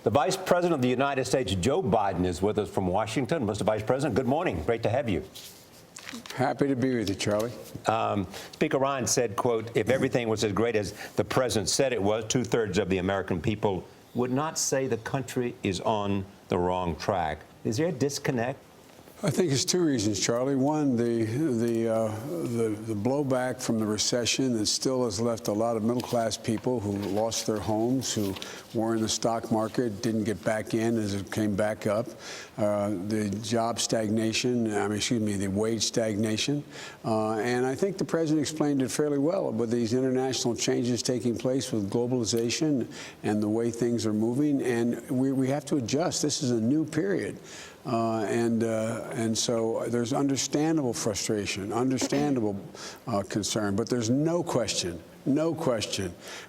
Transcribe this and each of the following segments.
The Vice President of the United States, Joe Biden, is with us from Washington. Mr. Vice President, good morning. Great to have you. Happy to be with you, Charlie. Speaker Ryan said, quote, if everything was as great as the president said it was, 2/3 of the American people would not say the country is on the wrong track. Is there a disconnect? I think it's two reasons, Charlie. One, the blowback from the recession that still has left a lot of middle-class people who lost their homes, who were in the stock market, didn't get back in as it came back up. The job stagnation, the wage stagnation. And I think the president explained it fairly well with these international changes taking place with globalization and the way things are moving. And we have to adjust. This is a new period. And so there's understandable frustration, understandable concern, but there's no question,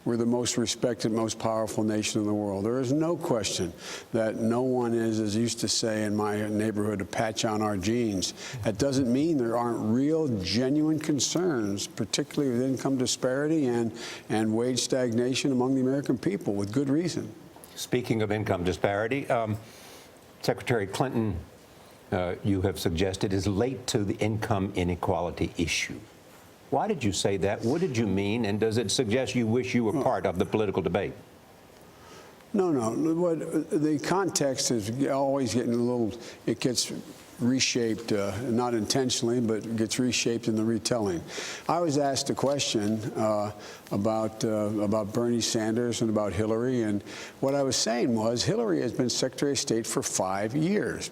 we're the most respected, most powerful nation in the world. There is no question that no one is, as I used to say in my neighborhood, a patch on our jeans. That doesn't mean there aren't real, genuine concerns, particularly with income disparity and wage stagnation among the American people, with good reason. Speaking of income disparity, Secretary Clinton, you have suggested, is late to the income inequality issue. Why did you say that? What did you mean? And does it suggest you wish you were part of the political debate? No. The context is always getting it gets reshaped, not intentionally, but gets reshaped in the retelling. I was asked a question about Bernie Sanders and about Hillary, and what I was saying was Hillary has been Secretary of State for 5 years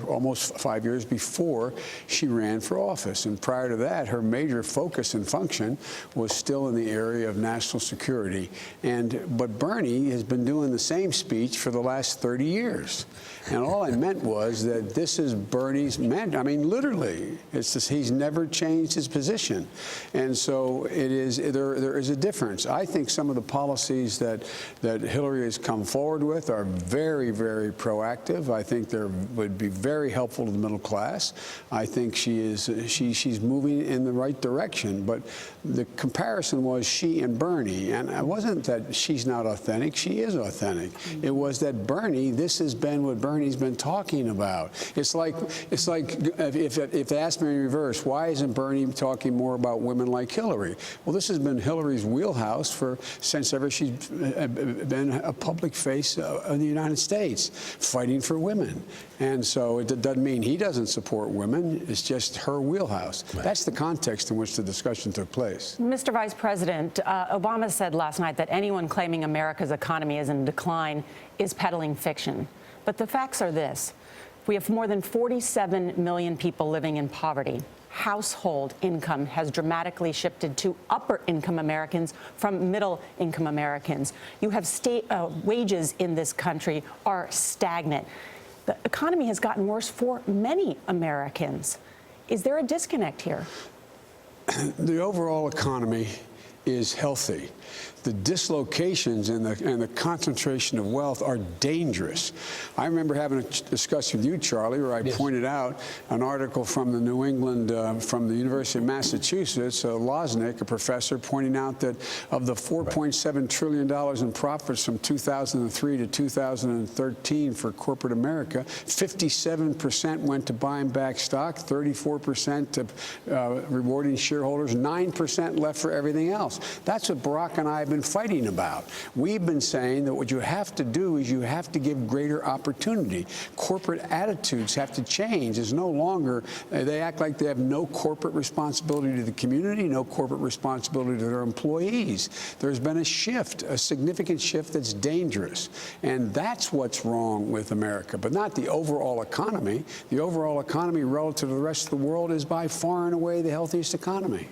almost 5 years before she ran for office. And prior to that, her major focus and function was still in the area of national security. But Bernie has been doing the same speech for the last 30 years. And all I meant was that this is Bernie's man. I mean, literally, it's just, he's never changed his position. And so there is a difference. I think some of the policies that Hillary has come forward with are very, very proactive. I think they would be very helpful to the middle class. I think she's moving in the right direction. But the comparison was she and Bernie. And it wasn't that she's not authentic. She is authentic. It was that Bernie, this has been what Bernie's been talking about. It's like if they asked me in reverse, why isn't Bernie talking more about women like Hillary? Well, this has been Hillary's wheelhouse since ever she's been a public face of the United States, fighting for women. And so it doesn't mean he doesn't support women. It's just her wheelhouse. Right. That's the context in which the discussion took place. Mr. Vice President, Obama said last night that anyone claiming America's economy is in decline is peddling fiction. But the facts are this. We have more than 47 million people living in poverty. Household income has dramatically shifted to upper-income Americans from middle-income Americans. You have wages in this country are stagnant. The economy has gotten worse for many Americans. Is there a disconnect here? The overall economy is healthy. The dislocations and the concentration of wealth are dangerous. I remember having a discussion with you, Charlie, where I pointed out an article from the New England, from the University of Massachusetts, Losnick, a professor, pointing out that of the $4.7 trillion in profits from 2003 to 2013 for corporate America, 57% went to buying back stock, 34% to rewarding shareholders, 9% left for everything else. That's what Barack and I have been fighting about. We've been saying that what you have to do is you have to give greater opportunity. Corporate attitudes have to change. It's no longer, they act like they have no corporate responsibility to the community, no corporate responsibility to their employees. There's been a shift, a significant shift that's dangerous. And that's what's wrong with America, but not the overall economy. The overall economy relative to the rest of the world is by far and away the healthiest economy.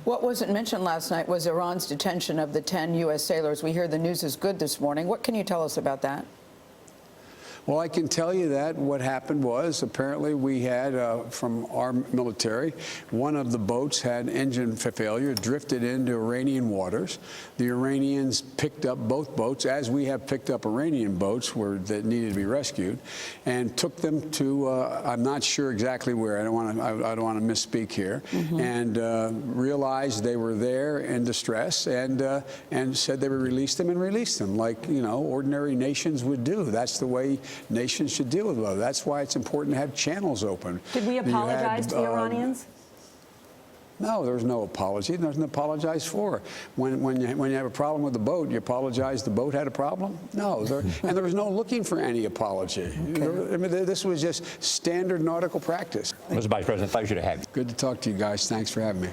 What wasn't mentioned last night was Iran's detention of the 10 U.S. sailors. We hear the news is good this morning. What can you tell us about that? Well, I can tell you that what happened was apparently we had from our military, one of the boats had engine failure, drifted into Iranian waters. The Iranians picked up both boats, as we have picked up Iranian boats that needed to be rescued, and took them to I'm not sure exactly where. I don't want to misspeak here, and realized they were there in distress, and said they would release them, and released them like ordinary nations would do. That's the way nations should deal with it. That's why it's important to have channels open. Did we apologize to the Iranians? No, there's no apology. There's nothing to apologize for. When you have a problem with the boat, you apologize the boat had a problem? No. And there was no looking for any apology. Okay. I mean, this was just standard nautical practice. Mr. Vice President, pleasure to have you. Good to talk to you guys. Thanks for having me.